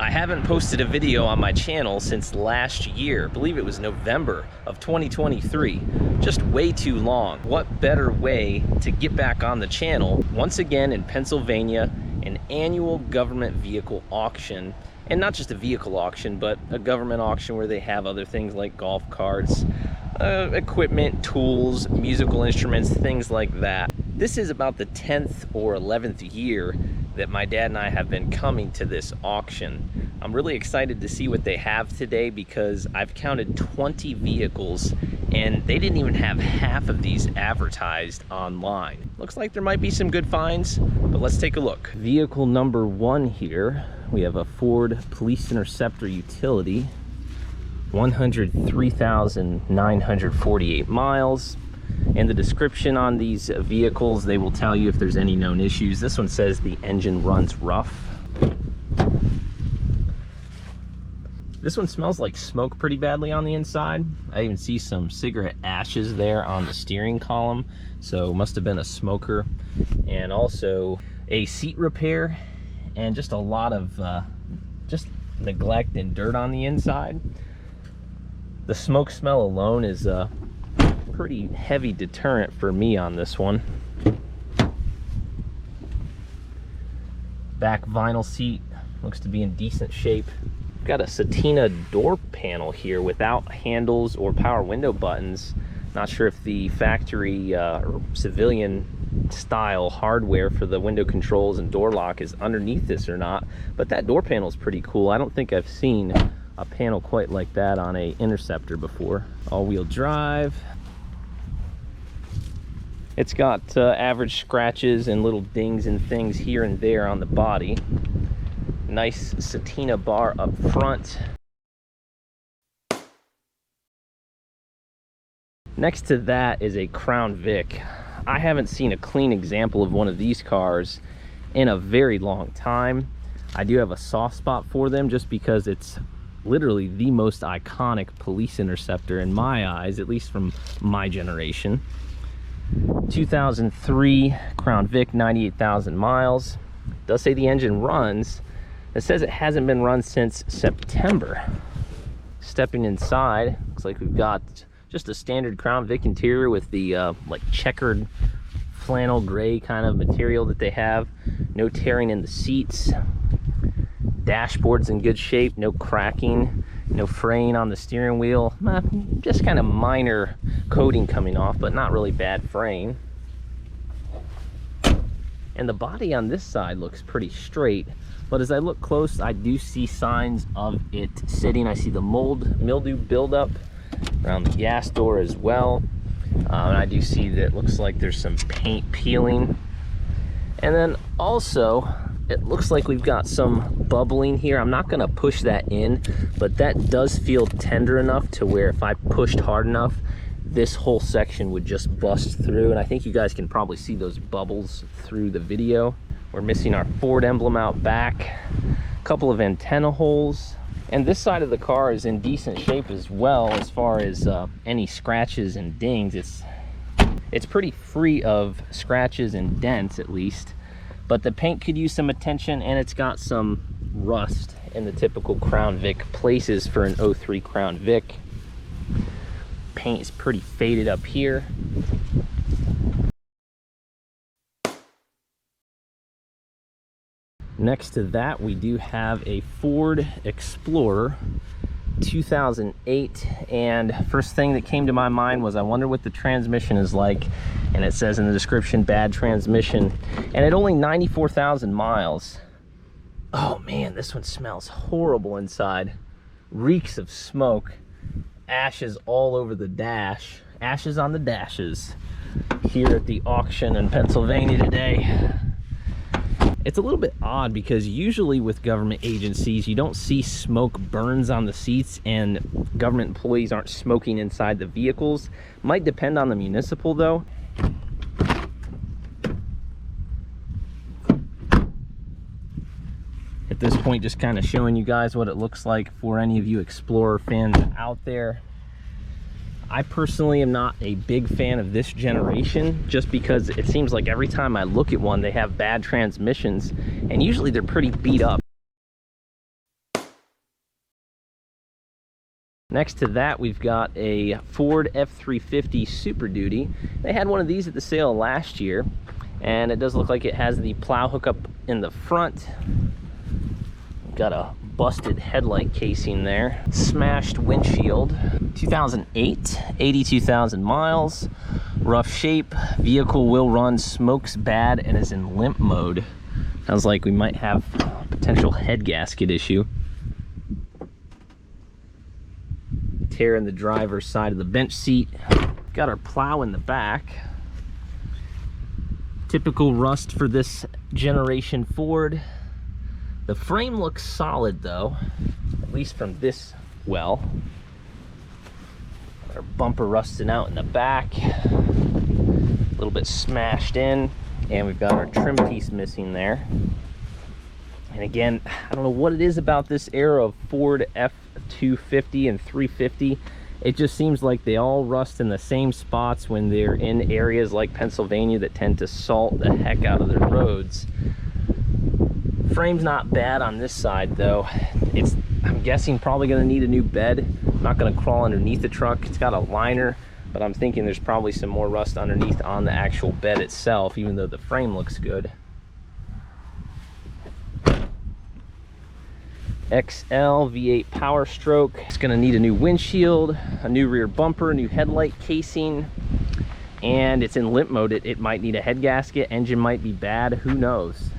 I haven't posted a video on my channel since last year. I believe it was November of 2023. Just way too long. What better way to get back on the channel? Once again in Pennsylvania, an annual government vehicle auction. And not just a vehicle auction, but a government auction where they have other things like golf carts, equipment, tools, musical instruments, things like that. This is about the 10th or 11th year that my dad and I have been coming to this auction. I'm really excited to see what they have today because I've counted 20 vehicles and they didn't even have half of these advertised online. Looks like there might be some good finds, but let's take a look. Vehicle number 1 here, we have a Ford Police Interceptor Utility, 103,948 miles. And the description on these vehicles, they will tell you if there's any known issues. This one says the engine runs rough. This one smells like smoke pretty badly on the inside. I even see some cigarette ashes there on the steering column, so must have been a smoker. And also a seat repair and just a lot of just neglect and dirt on the inside. The smoke smell alone is a pretty heavy deterrent for me on this one. Back vinyl seat looks to be in decent shape. Got a Sedan door panel here without handles or power window buttons. Not sure if the factory or civilian style hardware for the window controls and door lock is underneath this or not, but that door panel is pretty cool. I don't think I've seen a panel quite like that on a Interceptor before. All-wheel drive. It's got average scratches and little dings and things here and there on the body. Nice Sedan bar up front. Next to that is a Crown Vic. I haven't seen a clean example of one of these cars in a very long time. I do have a soft spot for them just because it's literally the most iconic police interceptor in my eyes, at least from my generation. 2003 Crown Vic, 98,000 miles. It does say the engine runs. It says it hasn't been run since September. Stepping inside, looks like we've got just a standard Crown Vic interior with the like checkered flannel gray kind of material that they have. No tearing in the seats. Dashboard's in good shape, no cracking, no fraying on the steering wheel. Just kind of minor coating coming off, but not really bad fraying. And the body on this side looks pretty straight, but as I look close, I do see signs of it sitting. I see the mildew buildup around the gas door as well. And I do see that it looks like there's some paint peeling. And then also, it looks like we've got some bubbling here. I'm not gonna push that in, but that does feel tender enough to where if I pushed hard enough, this whole section would just bust through. And I think you guys can probably see those bubbles through the video. We're missing our Ford emblem out back, a couple of antenna holes. And this side of the car is in decent shape as well as far as any scratches and dings. It's pretty free of scratches and dents at least. But the paint could use some attention, and it's got some rust in the typical Crown Vic places for an 03 Crown Vic. Paint is pretty faded up here. Next to that, we do have a Ford Explorer 2008, and first thing that came to my mind was I wonder what the transmission is like, and it says in the description bad transmission, and at only 94,000 miles. Oh man, this one smells horrible inside. Reeks of smoke. Ashes all over the dash. Ashes on the dashes here at the auction in Pennsylvania today. It's a little bit odd because usually with government agencies, you don't see smoke burns on the seats and government employees aren't smoking inside the vehicles. Might depend on the municipal though. At this point, just kind of showing you guys what it looks like for any of you Explorer fans out there. I personally am not a big fan of this generation just because it seems like every time I look at one, they have bad transmissions and usually they're pretty beat up. Next to that, we've got a Ford F-350 Super Duty. They had one of these at the sale last year, and it does look like it has the plow hookup in the front. Got a busted headlight casing there. Smashed windshield. 2008, 82,000 miles. Rough shape. Vehicle will run, smokes bad, and is in limp mode. Sounds like we might have a potential head gasket issue. Tear in the driver's side of the bench seat. Got our plow in the back. Typical rust for this generation Ford. The frame looks solid though, at least from this well. Our bumper rusting out in the back, a little bit smashed in, and we've got our trim piece missing there. And again, I don't know what it is about this era of Ford F-250 and 350. It just seems like they all rust in the same spots when they're in areas like Pennsylvania that tend to salt the heck out of their roads. Frame's not bad on this side though. I'm guessing probably gonna need a new bed. I'm not gonna crawl underneath the truck. It's got a liner, but I'm thinking there's probably some more rust underneath on the actual bed itself, even though the frame looks good. XL V8 Power Stroke. It's gonna need a new windshield, a new rear bumper, a new headlight casing, and it's in limp mode. It might need a head gasket, engine might be bad, who knows.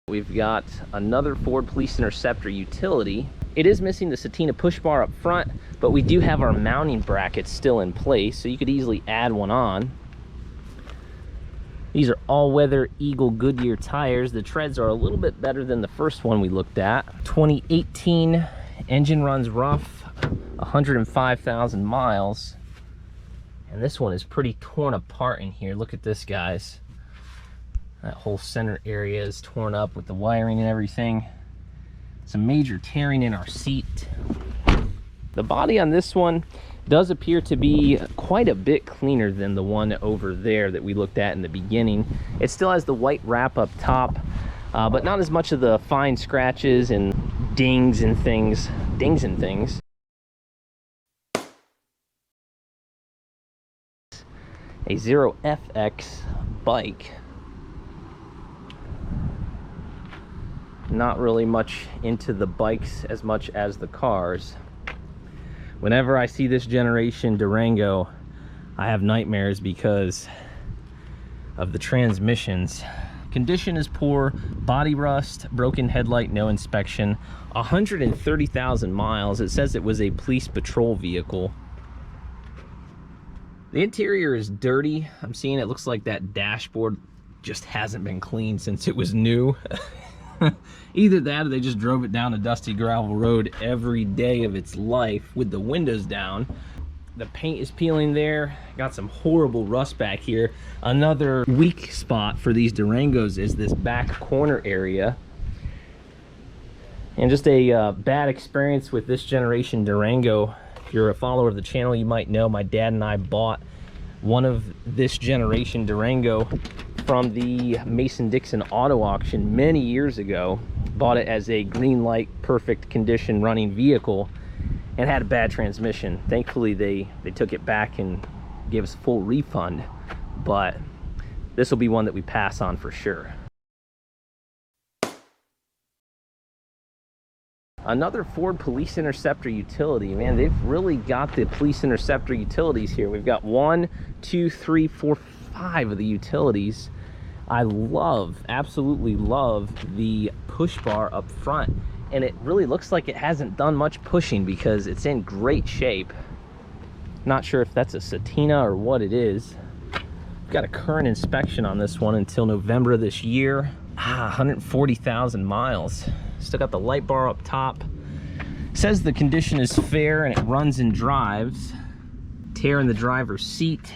We've got another Ford Police Interceptor utility. It is missing the Sedan push bar up front, but we do have our mounting brackets still in place, so you could easily add one on. These are all-weather Eagle Goodyear tires. The treads are a little bit better than the first one we looked at. 2018, engine runs rough, 105,000 miles. And this one is pretty torn apart in here. Look at this, guys. That whole center area is torn up with the wiring and everything. Some major tearing in our seat. The body on this one does appear to be quite a bit cleaner than the one over there that we looked at in the beginning. It still has the white wrap up top, but not as much of the fine scratches and dings and things. A 0FX bike. Not really much into the bikes as much as the cars. Whenever I see this generation Durango, I have nightmares because of the transmissions. Condition is poor, body rust, broken headlight, no inspection. 130,000 miles. It says it was a police patrol vehicle. The interior is dirty. I'm seeing it looks like that dashboard just hasn't been cleaned since it was new. Either that or they just drove it down a dusty gravel road every day of its life with the windows down. The paint is peeling there. Got some horrible rust back here. Another weak spot for these Durangos is this back corner area. And just a bad experience with this generation Durango. If you're a follower of the channel, you might know my dad and I bought one of this generation Durango from the Mason-Dixon auto auction many years ago. Bought it as a green light, perfect condition running vehicle, and had a bad transmission. Thankfully they took it back and gave us a full refund, but this will be one that we pass on for sure. Another Ford Police Interceptor utility. Man, they've really got the Police Interceptor utilities here. We've got 1, 2, 3, 4, 5 of the utilities. I absolutely love the push bar up front, and it really looks like it hasn't done much pushing because it's in great shape. Not sure if that's a Sedan or what it is. Got a current inspection on this one until November of this year. 140,000 miles. Still got the light bar up top. Says the condition is fair and it runs and drives. Tear in the driver's seat.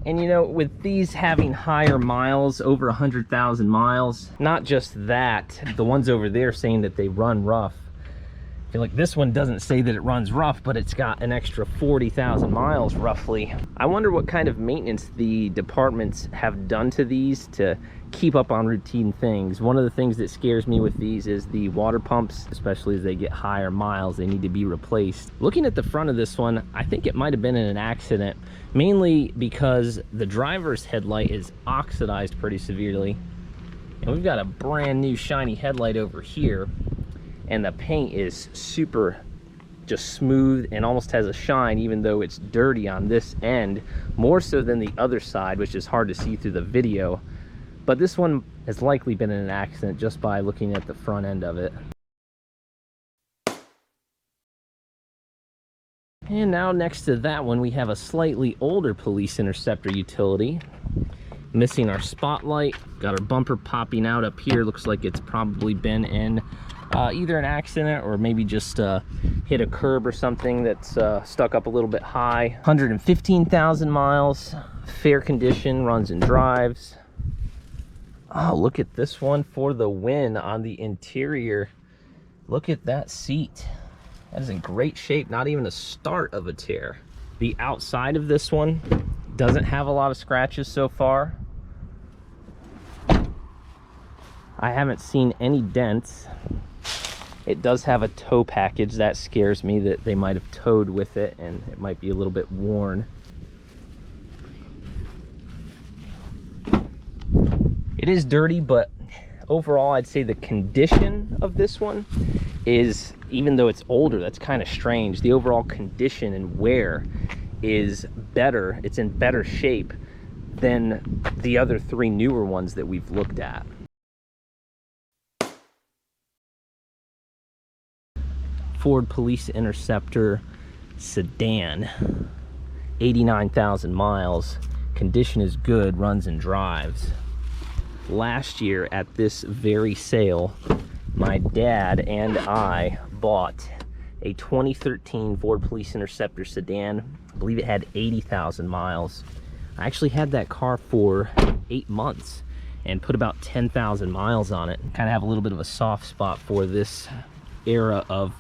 And you know, with these having higher miles, over 100,000 miles, not just that, the ones over there saying that they run rough. I feel like this one doesn't say that it runs rough, but it's got an extra 40,000 miles roughly. I wonder what kind of maintenance the departments have done to these to keep up on routine things. One of the things that scares me with these is the water pumps, especially as they get higher miles, they need to be replaced. Looking at the front of this one, I think it might have been in an accident, mainly because the driver's headlight is oxidized pretty severely. And we've got a brand new shiny headlight over here, and the paint is super just smooth and almost has a shine, even though it's dirty on this end, more so than the other side, which is hard to see through the video. But this one has likely been in an accident just by looking at the front end of it. And now next to that one, we have a slightly older Police Interceptor utility. Missing our spotlight, got our bumper popping out up here. Looks like it's probably been in either an accident or maybe just hit a curb or something that's stuck up a little bit high. 115,000 miles, fair condition, runs and drives. Oh, look at this one for the win on the interior. Look at that seat. That is in great shape, not even a start of a tear. The outside of this one doesn't have a lot of scratches so far. I haven't seen any dents. It does have a tow package. That scares me that they might have towed with it and it might be a little bit worn. It is dirty, but overall I'd say the condition of this one is, even though it's older, that's kind of strange. The overall condition and wear is better. It's in better shape than the other three newer ones that we've looked at. Ford Police Interceptor Sedan, 89,000 miles. Condition is good, runs and drives. Last year at this very sale, my dad and I bought a 2013 Ford Police Interceptor Sedan. I believe it had 80,000 miles. I actually had that car for 8 months and put about 10,000 miles on it. Kind of have a little bit of a soft spot for this era of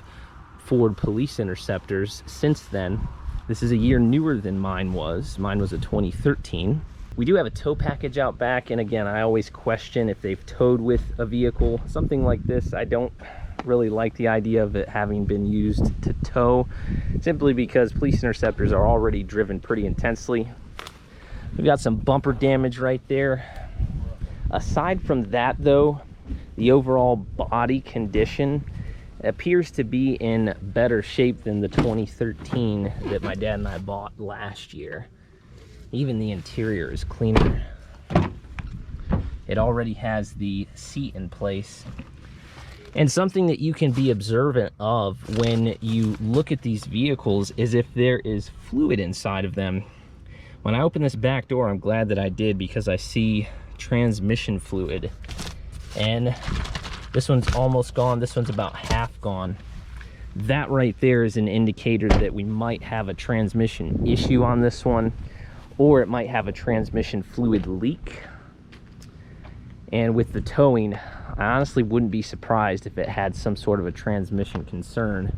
Ford Police Interceptors. Since then, this is a year newer than mine was. Mine was a 2013. We do have a tow package out back, and again, I always question if they've towed with a vehicle. Something like this, I don't really like the idea of it having been used to tow, simply because Police Interceptors are already driven pretty intensely. We've got some bumper damage right there. Aside from that though, the overall body condition appears to be in better shape than the 2013 that my dad and I bought last year. Even the interior is cleaner. It already has the seat in place. And something that you can be observant of when you look at these vehicles is if there is fluid inside of them. When I open this back door, I'm glad that I did, because I see transmission fluid. And this one's almost gone. This one's about half gone. That right there is an indicator that we might have a transmission issue on this one, or it might have a transmission fluid leak. And with the towing, I honestly wouldn't be surprised if it had some sort of a transmission concern.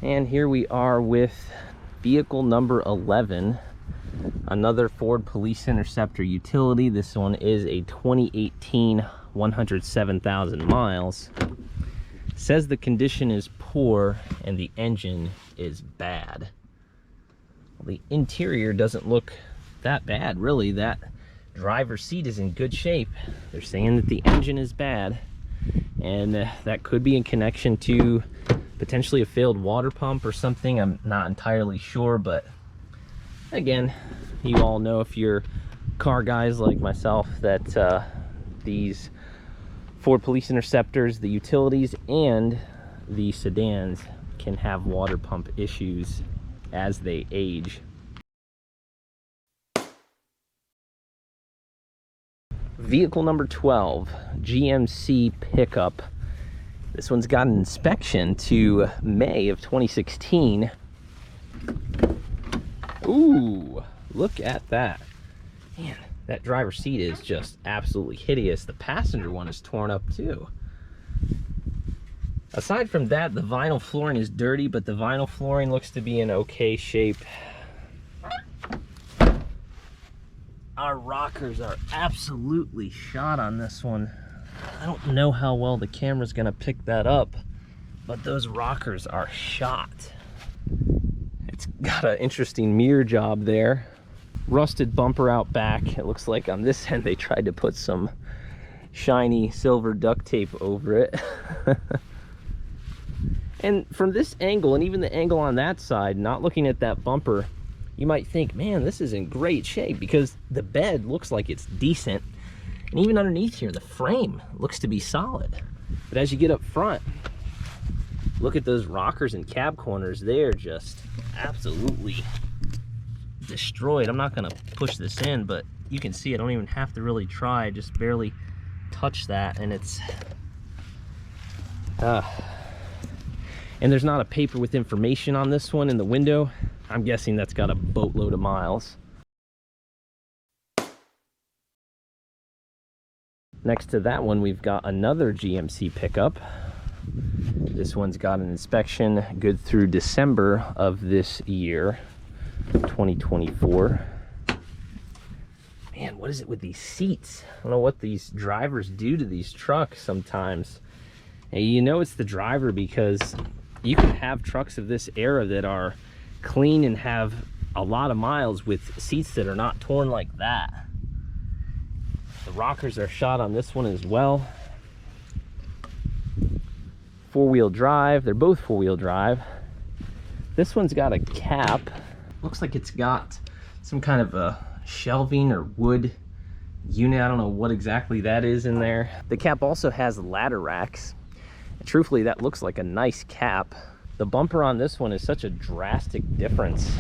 And here we are with vehicle number 11, another Ford Police Interceptor utility. This one is a 2018, 107,000 miles. Says the condition is poor and the engine is bad. Well, the interior doesn't look that bad, really. That driver's seat is in good shape. They're saying that the engine is bad, and that could be in connection to potentially a failed water pump or something. I'm not entirely sure, but again, you all know, if you're car guys like myself, that these Ford Police Interceptors, the utilities and the sedans, can have water pump issues as they age. Vehicle number 12, GMC pickup. This one's got an inspection to May of 2016. Ooh, look at that. Man, that driver's seat is just absolutely hideous. The passenger one is torn up too. Aside from that, the vinyl flooring is dirty, but the vinyl flooring looks to be in okay shape. Our rockers are absolutely shot on this one. I don't know how well the camera's gonna pick that up, but those rockers are shot. It's got an interesting mirror job there. Rusted bumper out back. It looks like on this end they tried to put some shiny silver duct tape over it. And from this angle, and even the angle on that side, not looking at that bumper, you might think, man, this is in great shape, because the bed looks like it's decent. And even underneath here, the frame looks to be solid. But as you get up front, look at those rockers and cab corners. They're just absolutely destroyed. I'm not gonna push this in, but you can see I don't even have to really try. I just barely touch that, and it's and there's not a paper with information on this one in the window. I'm guessing that's got a boatload of miles. Next to that one, we've got another GMC pickup. This one's got an inspection good through December of this year, 2024. Man, what is it with these seats? I don't know what these drivers do to these trucks sometimes. And you know it's the driver, because you can have trucks of this era that are clean and have a lot of miles with seats that are not torn like that. The rockers are shot on this one as well. Four-wheel drive. They're both four-wheel drive. This one's got a cap. Looks like it's got some kind of a shelving or wood unit. I don't know what exactly that is in there. The cap also has ladder racks. Truthfully, that looks like a nice cap. The bumper on this one is such a drastic difference,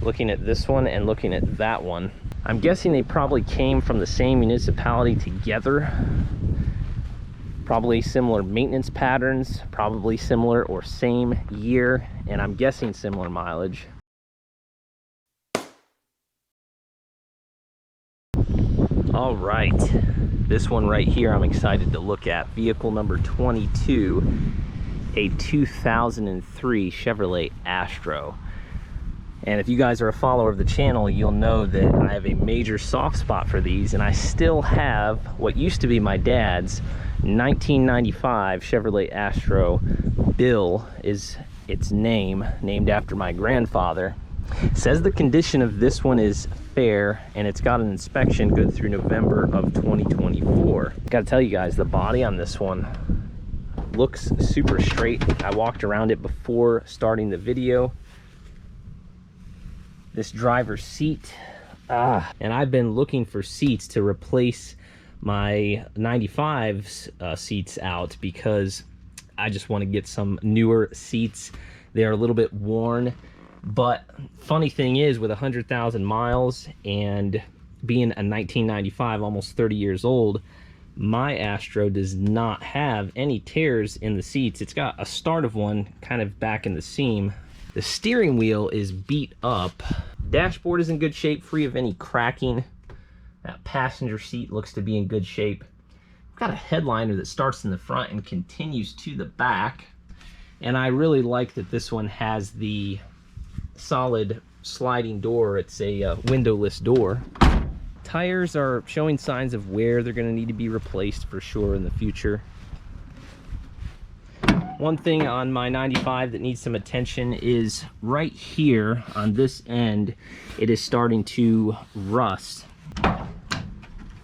looking at this one and looking at that one. I'm guessing they probably came from the same municipality together. Probably similar maintenance patterns, probably similar or same year, and I'm guessing similar mileage. All right, this one right here I'm excited to look at. Vehicle number 22, a 2003 Chevrolet Astro. And if you guys are a follower of the channel, you'll know that I have a major soft spot for these, and I still have what used to be my dad's 1995 Chevrolet Astro. Bill is its name, named after my grandfather. It says the condition of this one is fair, and it's got an inspection good through November of 2024. Gotta tell you guys, the body on this one looks super straight. I walked around it before starting the video. This driver's seat, and I've been looking for seats to replace my 95's seats out, because I just want to get some newer seats. They're a little bit worn. But funny thing is, with 100,000 miles and being a 1995, almost 30 years old, my Astro does not have any tears in the seats. It's got a start of one kind of back in the seam. The steering wheel is beat up. Dashboard is in good shape, free of any cracking. That passenger seat looks to be in good shape. I've got a headliner that starts in the front and continues to the back. And I really like that this one has the solid sliding door. It's a windowless door. Tires are showing signs of wear. They're going to need to be replaced for sure in the future. One thing on my 95 that needs some attention is right here on this end, it is starting to rust.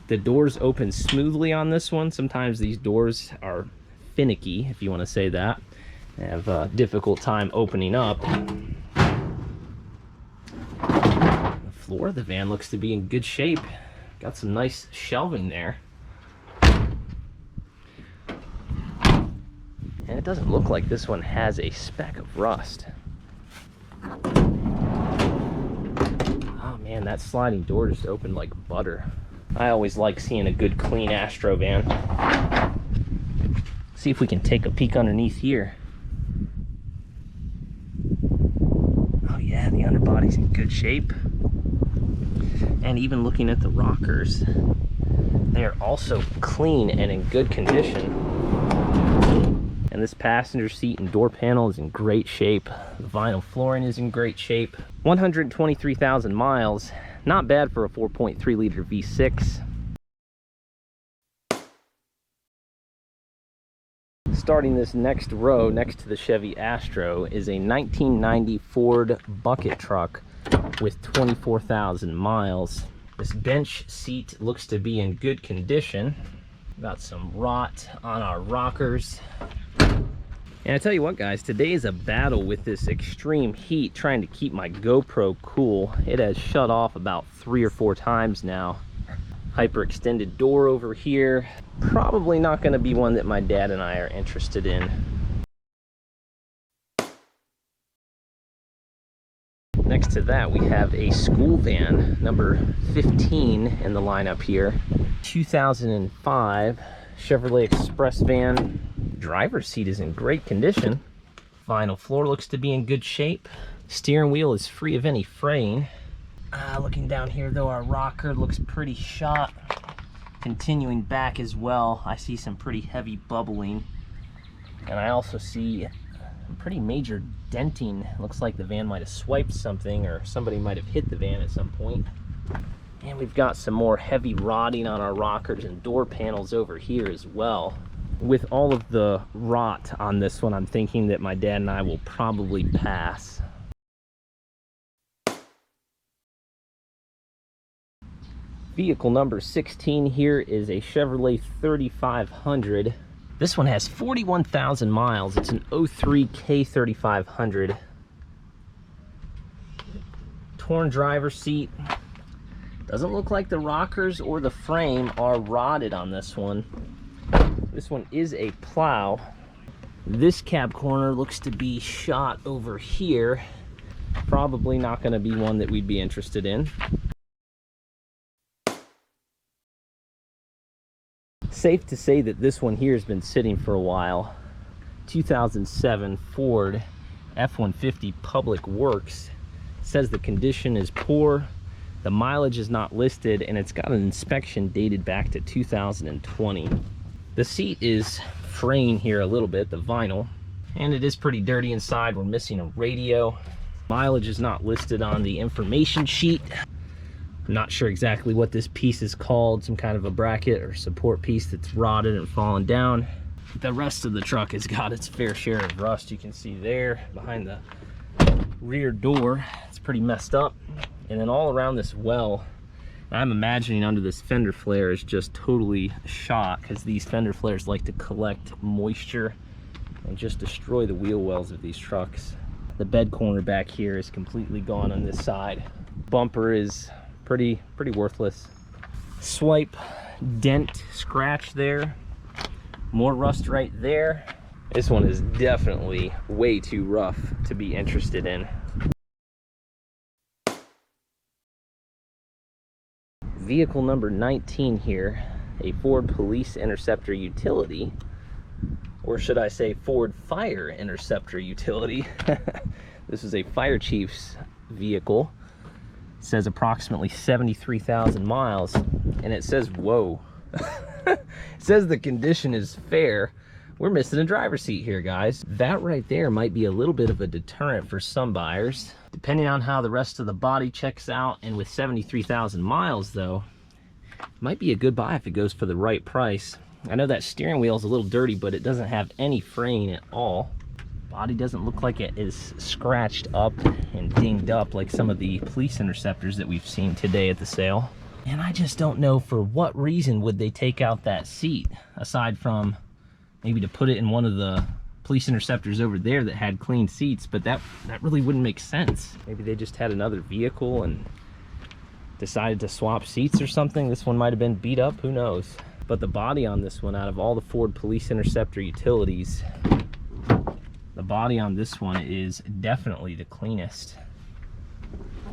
The doors open smoothly on this one. Sometimes these doors are finicky, if you want to say that. They have a difficult time opening up. The floor of the van looks to be in good shape. Got some nice shelving there. And it doesn't look like this one has a speck of rust. Oh man, that sliding door just opened like butter. I always like seeing a good clean Astro van. See if we can take a peek underneath here. Oh yeah, the underbody's in good shape. And even looking at the rockers, they are also clean and in good condition. And this passenger seat and door panel is in great shape. The vinyl flooring is in great shape. 123,000 miles. not bad for a 4.3 liter V6. Starting this next row next to the Chevy Astro is a 1990 Ford bucket truck with 24,000 miles. This bench seat looks to be in good condition. Got some rot on our rockers. And I tell you what, guys, today is a battle with this extreme heat trying to keep my GoPro cool. It has shut off about 3 or 4 times now. Hyperextended door over here. Probably not going to be one that my dad and I are interested in. Next to that, we have a school van, number 15 in the lineup here. 2005 Chevrolet Express van. Driver's seat is in great condition. Vinyl floor looks to be in good shape. Steering wheel is free of any fraying. Looking down here though, our rocker looks pretty shot. Continuing back as well, I see some pretty heavy bubbling. And I also see pretty major denting. Looks like the van might have swiped something, or somebody might have hit the van at some point. And we've got some more heavy rotting on our rockers and door panels over here as well. With all of the rot on this one, I'm thinking that my dad and I will probably pass. Vehicle number 16 here is a Chevrolet 3500. This one has 41,000 miles. It's an 03 K3500. Torn driver's seat. Doesn't look like the rockers or the frame are rotted on this one. This one is a plow. This cab corner looks to be shot over here. Probably not going to be one that we'd be interested in. Safe to say that this one here has been sitting for a while. 2007 Ford F-150 Public Works. Says the condition is poor, the mileage is not listed, and it's got an inspection dated back to 2020. The seat is fraying here a little bit, the vinyl, and it is pretty dirty inside. We're missing a radio. Mileage is not listed on the information sheet. I'm not sure exactly what this piece is called, some kind of a bracket or support piece that's rotted and fallen down. The rest of the truck has got its fair share of rust. You can see there behind the rear door, it's pretty messed up. And then all around this well, I'm imagining under this fender flare is just totally shot, because these fender flares like to collect moisture and just destroy the wheel wells of these trucks. The bed corner back here is completely gone on this side. Bumper is pretty worthless. Swipe, dent, scratch there. More rust right there. This one is definitely way too rough to be interested in. Vehicle number 19 here, a Ford Police Interceptor Utility, or should I say Ford Fire Interceptor Utility. This is a fire chief's vehicle. It says approximately 73,000 miles, and it says whoa. It says the condition is fair. We're missing a driver's seat here, guys. That right there might be a little bit of a deterrent for some buyers, depending on how the rest of the body checks out. And with 73,000 miles though, it might be a good buy if it goes for the right price. I know that steering wheel is a little dirty, but it doesn't have any fraying at all. Body doesn't look like it is scratched up and dinged up like some of the police interceptors that we've seen today at the sale. And I just don't know for what reason would they take out that seat, aside from maybe to put it in one of the police interceptors over there that had clean seats, but that really wouldn't make sense. Maybe they just had another vehicle and decided to swap seats or something. This one might have been beat up, who knows. But the body on this one, out of all the Ford Police Interceptor Utilities, the body on this one is definitely the cleanest.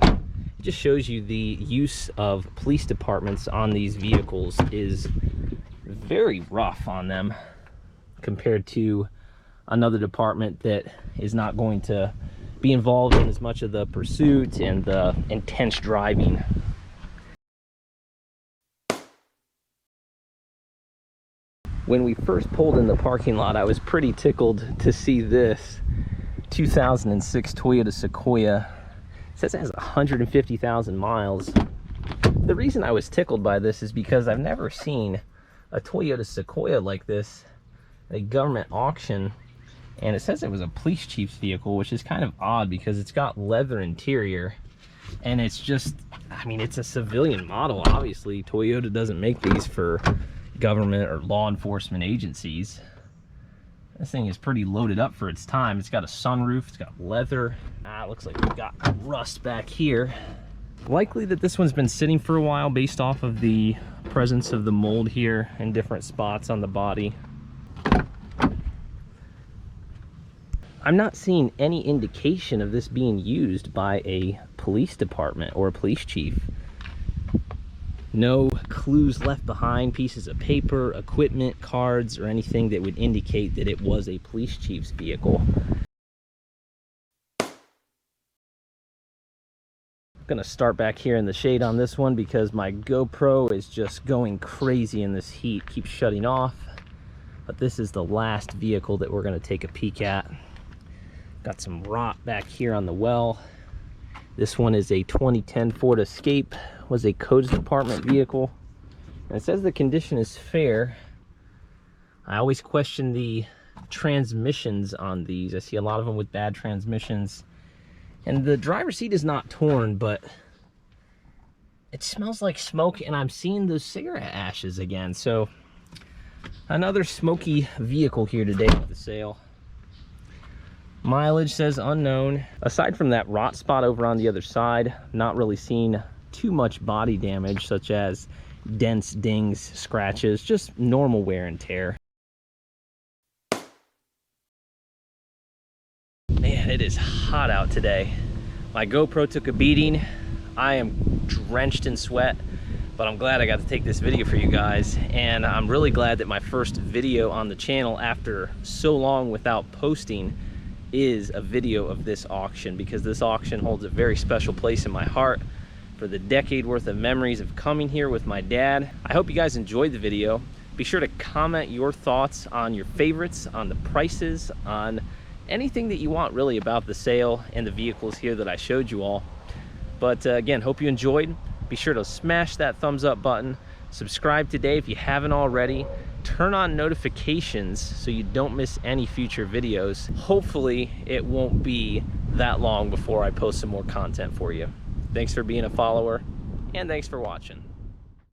It just shows you the use of police departments on these vehicles is very rough on them compared to another department that is not going to be involved in as much of the pursuit and the intense driving. When we first pulled in the parking lot, I was pretty tickled to see this 2006 Toyota Sequoia. It says it has 150,000 miles. The reason I was tickled by this is because I've never seen a Toyota Sequoia like this at a government auction. And it says it was a police chief's vehicle, which is kind of odd because it's got leather interior. And it's just, I mean, it's a civilian model. Obviously, Toyota doesn't make these for government or law enforcement agencies. This thing is pretty loaded up for its time. It's got a sunroof, it's got leather. It looks like we've got rust back here. Likely that this one's been sitting for a while based off of the presence of the mold here in different spots on the body. I'm not seeing any indication of this being used by a police department or a police chief. No clues left behind, pieces of paper, equipment, cards, or anything that would indicate that it was a police chief's vehicle. I'm gonna start back here in the shade on this one because my GoPro is just going crazy in this heat, keeps shutting off. But this is the last vehicle that we're gonna take a peek at. Got some rot back here on the well. This one is a 2010 Ford Escape, was a codes department vehicle. And it says the condition is fair. I always question the transmissions on these. I see a lot of them with bad transmissions. And the driver's seat is not torn, but it smells like smoke, and I'm seeing those cigarette ashes again. So another smoky vehicle here today at the sale. Mileage says unknown. Aside from that rot spot over on the other side, not really seeing too much body damage, such as dents, dings, scratches, just normal wear and tear. Man, it is hot out today. My GoPro took a beating. I am drenched in sweat, but I'm glad I got to take this video for you guys. And I'm really glad that my first video on the channel after so long without posting is a video of this auction, because this auction holds a very special place in my heart for the decade worth of memories of coming here with my dad. I hope you guys enjoyed the video. Be sure to comment your thoughts on your favorites, on the prices, on anything that you want really about the sale and the vehicles here that I showed you all. But again, hope you enjoyed. Be sure to smash that thumbs up button. Subscribe today if you haven't already. Turn on notifications so you don't miss any future videos. Hopefully it won't be that long before I post some more content for you. Thanks for being a follower, and thanks for watching.